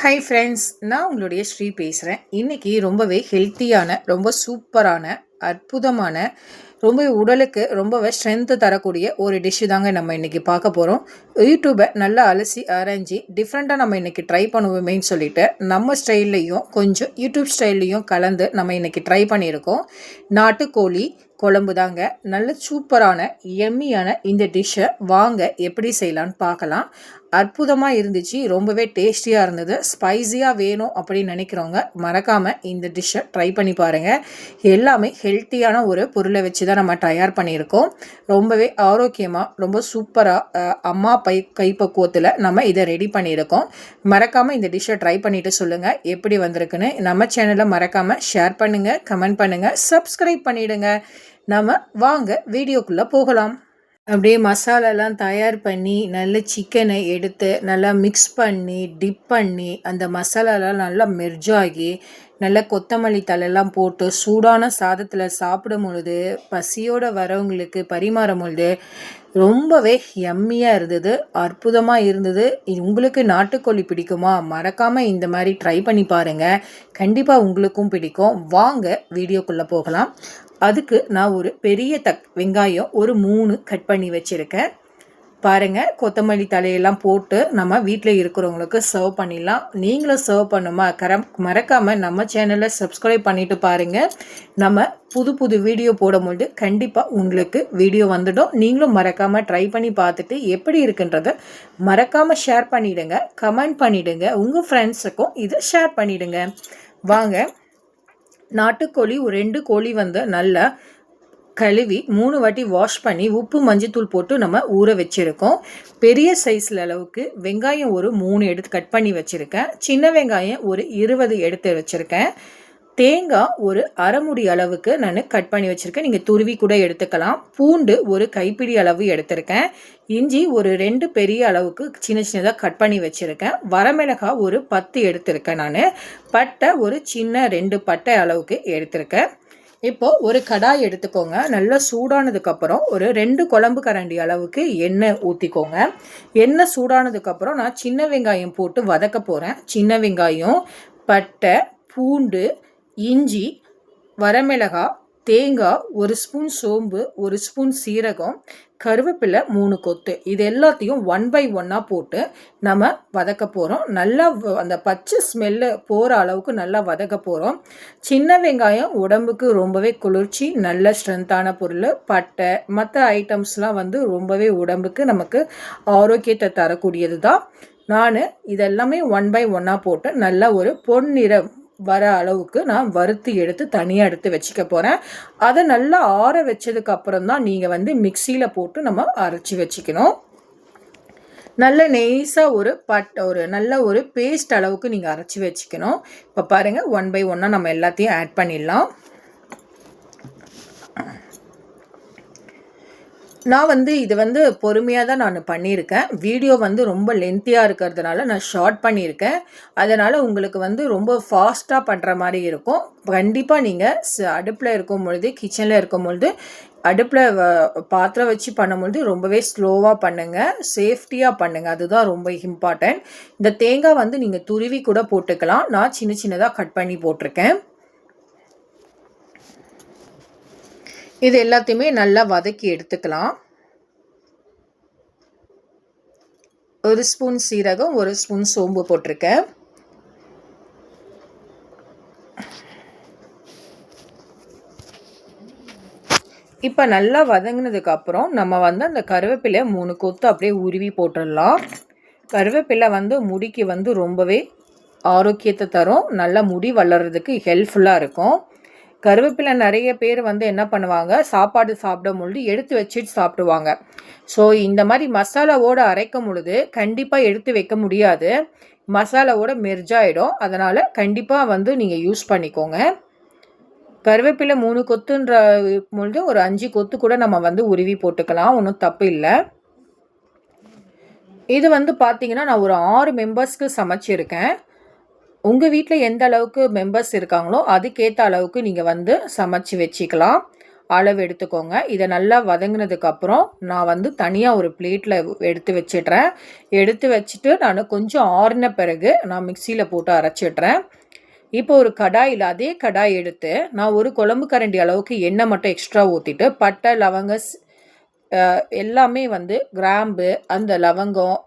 Hi friends, நான் உங்களுடைய ஸ்ரீ பேசுகிறேன். இன்றைக்கி ரொம்பவே ஹெல்த்தியான, ரொம்ப சூப்பரான, அற்புதமான, ரொம்ப உடலுக்கு ரொம்பவே ஸ்ட்ரென்த்து தரக்கூடிய ஒரு டிஷ்ஷு தாங்க நம்ம இன்றைக்கி பார்க்க போகிறோம். யூடியூப்பை நல்லா அலசி ஆராய்ஞ்சி டிஃப்ரெண்ட்டாக நம்ம இன்றைக்கி ட்ரை பண்ணுவோமேன்னு சொல்லிட்டு நம்ம ஸ்டைல்லையும் கொஞ்சம் யூடியூப் ஸ்டைல்லையும் கலந்து நம்ம இன்றைக்கி ட்ரை பண்ணியிருக்கோம். நாட்டுக்கோழி குழம்பு தாங்க. நல்ல சூப்பரான எம்மியான இந்த டிஷ்ஷை வாங்க எப்படி செய்யலான்னு பார்க்கலாம். அற்புதமாக இருந்துச்சு, ரொம்பவே டேஸ்டியாக இருந்தது. ஸ்பைஸியாக வேணும் அப்படின்னு நினைக்கிறவங்க மறக்காமல் இந்த டிஷ்ஷை ட்ரை பண்ணி பாருங்கள். எல்லாமே ஹெல்த்தியான ஒரு பொருளை வச்சு தான் நம்ம தயார் பண்ணியிருக்கோம். ரொம்பவே ஆரோக்கியமாக ரொம்ப சூப்பராக அம்மா கைப்பக்குவத்தில் நம்ம இதை ரெடி பண்ணியிருக்கோம். மறக்காமல் இந்த டிஷ்ஷை ட்ரை பண்ணிவிட்டு சொல்லுங்கள் எப்படி வந்திருக்குன்னு. நம்ம சேனலை மறக்காமல் ஷேர் பண்ணுங்கள், கமெண்ட் பண்ணுங்கள், சப்ஸ்கிரைப் பண்ணிவிடுங்க. நம்ம வாங்க வீடியோக்குள்ளே போகலாம். அப்படியே மசாலாலாம் தயார் பண்ணி நல்ல சிக்கனை எடுத்து நல்லா மிக்ஸ் பண்ணி டிப் பண்ணி அந்த மசாலாலாம் நல்லா மெர்ஜாகி நல்ல கொத்தமல்லி தலையெல்லாம் போட்டு சூடான சாதத்தில் சாப்பிடும் பொழுது பசியோடு வரவங்களுக்கு பரிமாறும் பொழுது ரொம்பவே யம்மியாக இருந்தது, அற்புதமாக இருந்தது. உங்களுக்கு நாட்டுக்கோழி பிடிக்குமா? மறக்காமல் இந்த மாதிரி ட்ரை பண்ணி பாருங்கள். கண்டிப்பாக உங்களுக்கும் பிடிக்கும். வாங்க வீடியோக்குள்ளே போகலாம். அதுக்கு நான் ஒரு பெரிய வெங்காயம் ஒரு 3 கட் பண்ணி வச்சுருக்கேன். பாருங்கள், கொத்தமல்லி தலையெல்லாம் போட்டு நம்ம வீட்டில் இருக்கிறவங்களுக்கு சர்வ் பண்ணிடலாம். நீங்களும் சர்வ் பண்ணுமா? மறக்காமல் நம்ம சேனலை சப்ஸ்கிரைப் பண்ணிவிட்டு பாருங்கள். நம்ம புது வீடியோ போடும்பொழுது கண்டிப்பாக உங்களுக்கு வீடியோ வந்துடும். நீங்களும் மறக்காமல் ட்ரை பண்ணி பார்த்துட்டு எப்படி இருக்குன்றதை மறக்காமல் ஷேர் பண்ணிவிடுங்க, கமெண்ட் பண்ணிவிடுங்க. உங்கள் ஃப்ரெண்ட்ஸுக்கும் இதை ஷேர் பண்ணிவிடுங்க. வாங்க, நாட்டுக்கோழி ஒரு 2 கோழி வந்து நல்லா கழுவி 3 வாட்டி வாஷ் பண்ணி உப்பு மஞ்சத்தூள் போட்டு நம்ம ஊற வச்சுருக்கோம். பெரிய சைஸில் அளவுக்கு வெங்காயம் ஒரு 3 எடுத்து கட் பண்ணி வச்சுருக்கேன். சின்ன வெங்காயம் ஒரு 20 எடுத்து வச்சுருக்கேன். தேங்காய் ஒரு அரை முடி அளவுக்கு நான் கட் பண்ணி வச்சுருக்கேன். நீங்கள் துருவி கூட எடுத்துக்கலாம். பூண்டு ஒரு கைப்பிடி அளவு எடுத்திருக்கேன். இஞ்சி ஒரு 2 பெரிய அளவுக்கு சின்னதாக கட் பண்ணி வச்சுருக்கேன். வரமிளகாய் ஒரு 10 எடுத்திருக்கேன். நான் பட்டை ஒரு சின்ன 2 பட்டை அளவுக்கு எடுத்திருக்கேன். இப்போது ஒரு கடாய் எடுத்துக்கோங்க. நல்லா சூடானதுக்கப்புறம் ஒரு 2 குழம்பு கரண்டி அளவுக்கு எண்ணெய் ஊற்றிக்கோங்க. எண்ணெய் சூடானதுக்கப்புறம் நான் சின்ன வெங்காயம் போட்டு வதக்க போகிறேன். சின்ன வெங்காயம், பட்டை, பூண்டு, இஞ்சி, வரமிளகாய், தேங்காய், ஒரு ஸ்பூன் சோம்பு, ஒரு ஸ்பூன் சீரகம், கருவேப்பிலை 3 கொத்து, இது எல்லாத்தையும் 1 by 1 போட்டு நம்ம வதக்க போகிறோம். நல்லா அந்த பச்சை ஸ்மெல்லு போகிற அளவுக்கு நல்லா வதக்க போகிறோம். சின்ன வெங்காயம் உடம்புக்கு ரொம்பவே குளிர்ச்சி, நல்ல ஸ்ட்ரென்த்தான பொருள். பட்டை மற்ற ஐட்டம்ஸ்லாம் வந்து ரொம்பவே உடம்புக்கு நமக்கு ஆரோக்கியத்தை தரக்கூடியது தான். நான் இதெல்லாமே 1 by 1 போட்டு நல்லா ஒரு பொன்னிறம் வர அளவுக்கு நான் வறுத்து எடுத்து தனியாக எடுத்து வச்சுக்க போகிறேன். அதை நல்லா ஆற வச்சதுக்கு அப்புறம் தான் நீங்கள் வந்து மிக்சியில் போட்டு நம்ம அரைச்சி வச்சுக்கணும். நல்ல நெய்ஸாக ஒரு நல்ல ஒரு பேஸ்ட் அளவுக்கு நீங்கள் அரைச்சி வச்சுக்கணும். இப்போ பாருங்கள், 1 by 1 நம்ம எல்லாத்தையும் ஆட் பண்ணிடலாம். நான் வந்து இது வந்து பொறுமையாக தான் நான் பண்ணியிருக்கேன். வீடியோ வந்து ரொம்ப லென்த்தியாக இருக்கிறதுனால நான் ஷார்ட் பண்ணியிருக்கேன். அதனால் உங்களுக்கு வந்து ரொம்ப ஃபாஸ்ட்டாக பண்ணுற மாதிரி இருக்கும். கண்டிப்பாக நீங்கள் அடுப்பில் இருக்கும் பொழுது, கிச்சனில் இருக்கும் பொழுது, அடுப்பில் பாத்திரம் வச்சு பண்ணும்பொழுது ரொம்பவே ஸ்லோவாக பண்ணுங்கள், சேஃப்டியாக பண்ணுங்கள். அதுதான் ரொம்ப இம்பார்ட்டன்ட். இந்த தேங்காய் வந்து நீங்கள் துருவி கூட போட்டுக்கலாம். நான் சின்ன சின்னதாக கட் பண்ணி போட்டிருக்கேன். இது எல்லாத்தையுமே நல்லா வதக்கி எடுத்துக்கலாம். ஒரு ஸ்பூன் சீரகம், ஒரு ஸ்பூன் சோம்பு போட்டிருக்கேன். இப்போ நல்லா வதங்கினதுக்கப்புறம் நம்ம வந்து அந்த கருவேப்பிலை 3 கொத்து அப்படியே உருவி போட்டுடலாம். கருவேப்பிலை வந்து முடிக்கு வந்து ரொம்பவே ஆரோக்கியத்தை தரும், நல்லா முடி வளர்கிறதுக்கு ஹெல்ப்ஃபுல்லாக இருக்கும். கருவேப்பிலை நிறைய பேர் வந்து என்ன பண்ணுவாங்க, சாப்பாடு சாப்பிடும் பொழுது எடுத்து வச்சுட்டு சாப்பிடுவாங்க. ஸோ இந்த மாதிரி மசாலாவோடு அரைக்கும் பொழுது கண்டிப்பாக எடுத்து வைக்க முடியாது, மசாலாவோட மெர்ஜாயிடும். அதனால் கண்டிப்பாக வந்து நீங்கள் யூஸ் பண்ணிக்கோங்க. கருவேப்பிலை 3 கொத்துன்ற பொழுது ஒரு 5 கொத்து கூட நம்ம வந்து உருவி போட்டுக்கலாம், ஒன்றும் தப்பு இல்லை. இது வந்து பார்த்திங்கன்னா நான் ஒரு 6 மெம்பர்ஸ்க்கு சமைச்சிருக்கேன். உங்கள் வீட்டில் எந்த அளவுக்கு மெம்பர்ஸ் இருக்காங்களோ அதுக்கேற்ற அளவுக்கு நீங்கள் வந்து சமைச்சு வச்சுக்கலாம். அளவு எடுத்துக்கோங்க. இதை நல்லா வதங்கினதுக்கப்புறம் நான் வந்து தனியாக ஒரு பிளேட்டில் எடுத்து வச்சிடுறேன். எடுத்து வச்சுட்டு நான் கொஞ்சம் ஆறின பிறகு நான் மிக்சியில் போட்டு அரைச்சிடுறேன். இப்போ ஒரு கடாயில் அதே கடாய் எடுத்து நான் ஒரு குழம்பு கரண்டி அளவுக்கு எண்ணெய் மட்டும் எக்ஸ்ட்ரா ஊற்றிட்டு பட்டை லவங்க எல்லாமே வந்து கிராம்பு அந்த லவங்கம்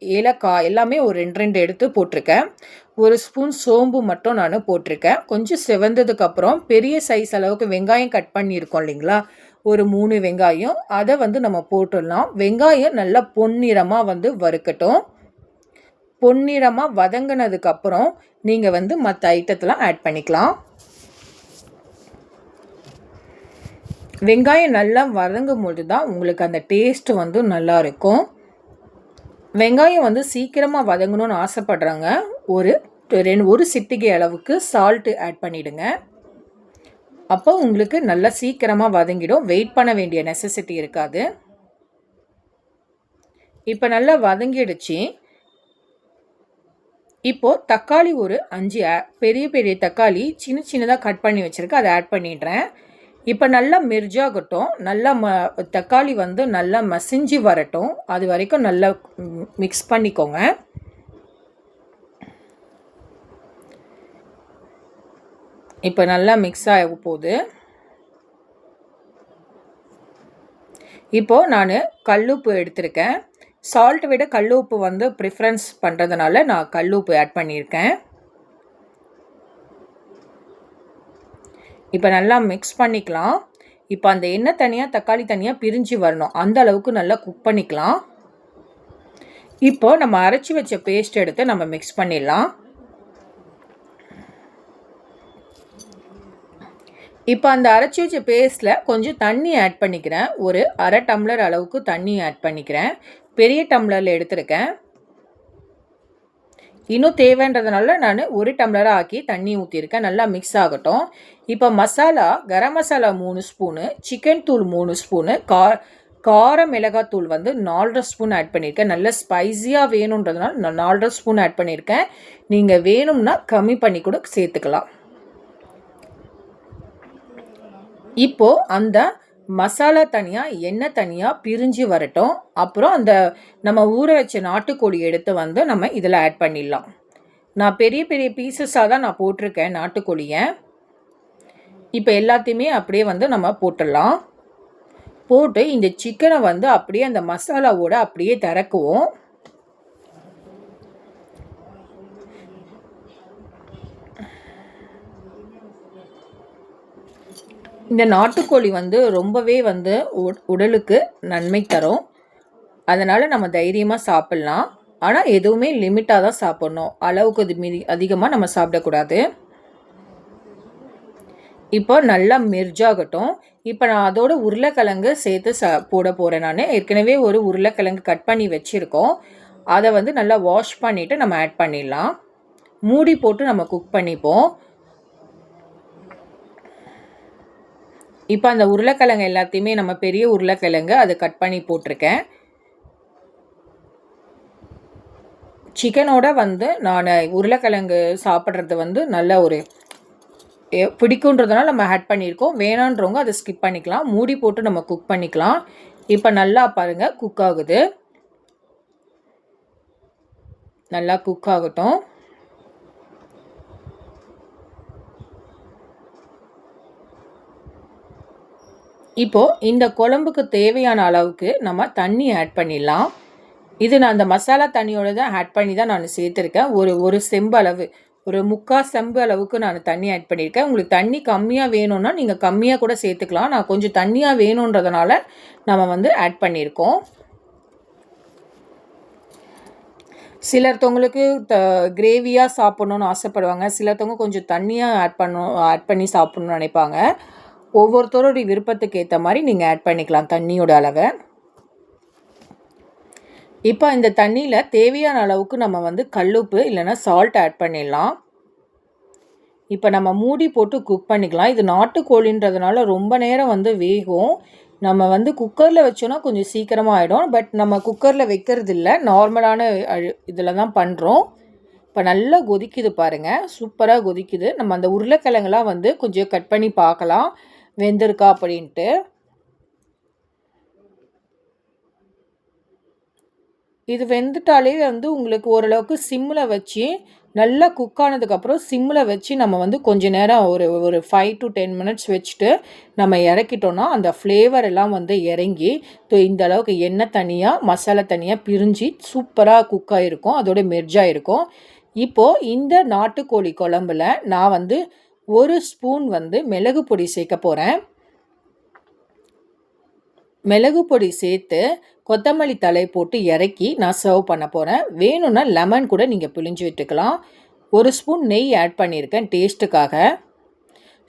ஏலக்காய் எல்லாமே ஒரு 2 எடுத்து போட்டிருக்கேன். ஒரு ஸ்பூன் சோம்பு மட்டும் நான் போட்டிருக்கேன். கொஞ்சம் செவந்ததுக்கப்புறம் பெரிய சைஸ் அளவுக்கு வெங்காயம் கட் பண்ணியிருக்கோம் இல்லைங்களா, ஒரு 3 வெங்காயம் அதை வந்து நம்ம போட்டுடலாம். வெங்காயம் நல்லா பொன்னிறமாக வந்து வறுக்கட்டும். பொன்னிறமாக வதங்கினதுக்கப்புறம் நீங்கள் வந்து மற்ற ஐட்டத்தெலாம் ஆட் பண்ணிக்கலாம். வெங்காயம் நல்லா வதங்கும் போது தான் உங்களுக்கு அந்த டேஸ்ட்டு வந்து நல்லா இருக்கும். வெங்காயம் வந்து சீக்கிரமாக வதங்கணும்னு ஆசைப்படுறாங்க. ஒரு சிட்டிகை அளவுக்கு சால்ட்டு ஆட் பண்ணிவிடுங்க. அப்போ உங்களுக்கு நல்லா சீக்கிரமாக வதங்கிடும். வெயிட் பண்ண வேண்டிய நெசசிட்டி இருக்காது. இப்போ நல்லா வதங்கிடுச்சு. இப்போது தக்காளி ஒரு 5 பெரிய பெரிய தக்காளி சின்ன சின்னதாக கட் பண்ணி வச்சுருக்கேன், அதை ஆட் பண்ணிடுறேன். இப்போ நல்லா மெர்ஜாகட்டும். நல்லா தக்காளி வந்து நல்லா மசிஞ்சு வரட்டும். அது வரைக்கும் நல்லா மிக்ஸ் பண்ணிக்கோங்க. இப்போ நல்லா மிக்ஸ் ஆக போகுது. இப்போது நான் கல்லுப்பு எடுத்திருக்கேன். சால்ட் விட கல்லுப்பு வந்து ப்ரிஃபரன்ஸ் பண்ணுறதுனால நான் கல்லுப்பு ஆட் பண்ணியிருக்கேன். இப்போ நல்லா மிக்ஸ் பண்ணிக்கலாம். இப்போ அந்த எண்ணெய் தனியாக தக்காளி தனியாக பிரிஞ்சு வரணும், அந்த அளவுக்கு நல்லா குக் பண்ணிக்கலாம். இப்போ நம்ம அரைச்சி வச்ச பேஸ்ட் எடுத்து நம்ம மிக்ஸ் பண்ணிடலாம். இப்போ அந்த அரைச்சி வச்ச பேஸ்ட்டில் கொஞ்சம் தண்ணி ஆட் பண்ணிக்கிறேன். ஒரு அரை டம்ளர் அளவுக்கு தண்ணி ஆட் பண்ணிக்கிறேன். பெரிய டம்ளரில் எடுத்துருக்கேன். இன்னும் தேவைன்றதுனால நான் ஒரு டம்ளராக ஆக்கி தண்ணி ஊற்றிருக்கேன். நல்லா மிக்ஸ் ஆகட்டும். இப்போ மசாலா, கரம் மசாலா 3 ஸ்பூனு, சிக்கன் தூள் 3 ஸ்பூனு, கார மிளகாத்தூள் வந்து 4.5 ஸ்பூன் ஆட் பண்ணியிருக்கேன். நல்ல ஸ்பைஸியாக வேணுன்றதுனால நான் 4.5 ஸ்பூன் ஆட் பண்ணியிருக்கேன். நீங்கள் வேணும்னா கம்மி பண்ணி கூட சேர்த்துக்கலாம். இப்போது அந்த மசாலா தனியாக எண்ணெய் தனியாக பிரிஞ்சு வரட்டும். அப்புறம் அந்த நம்ம ஊற வச்ச நாட்டுக்கோழி எடுத்து வந்து நம்ம இதில் ஆட் பண்ணிடலாம். நான் பெரிய பெரிய பீசஸாக தான் நான் போட்டிருக்கேன் நாட்டுக்கோழியை. இப்போ எல்லாத்தையுமே அப்படியே வந்து நம்ம போட்டுடலாம். போட்டு இந்த சிக்கனை வந்து அப்படியே அந்த மசாலாவோட அப்படியே திறக்குவோம். இந்த நாட்டுக்கோழி வந்து ரொம்பவே வந்து உடலுக்கு நன்மை தரும். அதனால் நம்ம தைரியமாக சாப்பிட்லாம். ஆனால் எதுவுமே லிமிட்டாக தான் சாப்பிட்ணும். அளவுக்கு அதிகமாக நம்ம சாப்பிடக்கூடாது. இப்போ நல்லா மெர்ஜாகட்டும். இப்போ நான் அதோட உருளைக்கிழங்கு சேர்த்து போட போகிறேன். நான் ஏற்கனவே ஒரு உருளைக்கிழங்கு கட் பண்ணி வச்சுருக்கோம். அதை வந்து நல்லா வாஷ் பண்ணிவிட்டு நம்ம ஆட் பண்ணிடலாம். மூடி போட்டு நம்ம குக் பண்ணிப்போம். இப்போ அந்த உருளைக்கிழங்கு எல்லாத்தையுமே நம்ம பெரிய உருளைக்கிழங்கு அதை கட் பண்ணி போட்டிருக்கேன். சிக்கனோட வந்து நான் உருளைக்கிழங்கு சாப்பிட்றது வந்து நல்ல ஒரு பிடிக்குன்றதுனால நம்ம ஆட் பண்ணியிருக்கோம். வேணான்றவங்க அதை ஸ்கிப் பண்ணிக்கலாம். மூடி போட்டு நம்ம குக் பண்ணிக்கலாம். இப்போ நல்லா பாருங்கள் குக் ஆகுது. நல்லா குக் ஆகட்டும். இப்போது இந்த குழம்புக்கு தேவையான அளவுக்கு நம்ம தண்ணி ஆட் பண்ணிடலாம். இது நான் அந்த மசாலா தண்ணியோட தான் ஆட் பண்ணி தான் நான் சேர்த்துருக்கேன். ஒரு செம்பு அளவு, ஒரு 3/4 செம்பு அளவுக்கு நான் தண்ணி ஆட் பண்ணியிருக்கேன். உங்களுக்கு தண்ணி கம்மியாக வேணும்னா நீங்கள் கம்மியாக கூட சேர்த்துக்கலாம். நான் கொஞ்சம் தண்ணியாக வேணுன்றதுனால நம்ம வந்து ஆட் பண்ணியிருக்கோம். சிலர்த்தவங்களுக்கு கிரேவியாக சாப்பிட்ணுன்னு ஆசைப்படுவாங்க. சிலர்த்தவங்க கொஞ்சம் தண்ணியாக ஆட் பண்ணி சாப்பிட்ணுன்னு நினைப்பாங்க. ஒவ்வொருத்தருடைய விருப்பத்துக்கு ஏற்ற மாதிரி நீங்கள் ஆட் பண்ணிக்கலாம் தண்ணியோட அளவை. இப்போ இந்த தண்ணியில் தேவையான அளவுக்கு நம்ம வந்து கல்லுப்பு இல்லைன்னா சால்ட் ஆட் பண்ணிடலாம். இப்போ நம்ம மூடி போட்டு குக் பண்ணிக்கலாம். இது நாட்டுக்கோழின்றதுனால ரொம்ப நேரம் வந்து வேகும். நம்ம வந்து குக்கரில் வச்சோன்னா கொஞ்சம் சீக்கிரமாக ஆகிடும். பட் நம்ம குக்கரில் வைக்கிறது இல்லை, நார்மலான இதில் தான் பண்ணுறோம். இப்போ நல்லா கொதிக்குது பாருங்கள், சூப்பராக கொதிக்குது. நம்ம அந்த உருளைக்கிழங்குலாம் வந்து கொஞ்சம் கட் பண்ணி பார்க்கலாம். வெந்திருக்கா அப்படின்ட்டு. இது வெந்துட்டாலே வந்து உங்களுக்கு ஓரளவுக்கு சிம்மில் வச்சு நல்லா குக் ஆனதுக்கப்புறம் சிம்மில் வச்சு நம்ம வந்து கொஞ்ச நேரம் ஒரு ஒரு 5 to 10 மினிட்ஸ் வச்சுட்டு நம்ம இறக்கிட்டோன்னா அந்த ஃப்ளேவர் எல்லாம் வந்து இறங்கி இந்த அளவுக்கு எண்ணெய் தனியாக மசாலா தனியாக பிரிஞ்சு சூப்பராக குக் ஆகிருக்கும், அதோட மெர்ஜாக இருக்கும். இப்போது இந்த நாட்டுக்கோழி குழம்புல நான் வந்து 1 ஸ்பூன் வந்து மிளகு பொடி சேர்க்க போகிறேன். மிளகு பொடி சேர்த்து கொத்தமல்லி தழை போட்டு இறக்கி நான் சர்வ் பண்ண போகிறேன். வேணும்னா லெமன் கூட நீங்கள் பிழிஞ்சு விட்டுக்கலாம். 1 ஸ்பூன் நெய் ஆட் பண்ணியிருக்கேன் டேஸ்ட்டுக்காக.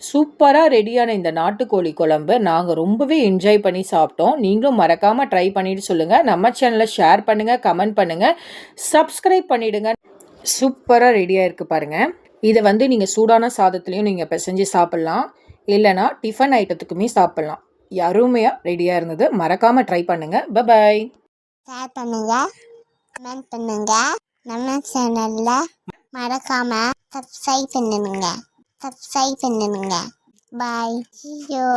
சூப்பராக ரெடியான இந்த நாட்டுக்கோழி குழம்பு நாங்கள் ரொம்பவே என்ஜாய் பண்ணி சாப்பிட்டோம். நீங்களும் மறக்காமல் ட்ரை பண்ணிவிட்டு சொல்லுங்கள். நம்ம சேனலை ஷேர் பண்ணுங்கள், கமெண்ட் பண்ணுங்கள், சப்ஸ்கிரைப் பண்ணிவிடுங்க. சூப்பராக ரெடியாக இருக்குது பாருங்கள். இதை வந்து நீங்கள் சூடான சாதத்துலேயும் நீங்கள் பிசைஞ்சு சாப்பிட்லாம், இல்லைனா டிஃபன் ஐட்டத்துக்குமே சாப்பிட்லாம். அருமையாக ரெடியாக இருந்தது. மறக்காமல் ட்ரை பண்ணுங்கள். பை. ஷேர் பண்ணுங்க, கமெண்ட் பண்ணுங்க, நம்ம சேனலில் மறக்காமல் சப்ஸ்கிரைப் பண்ணுங்க. பாய். See you.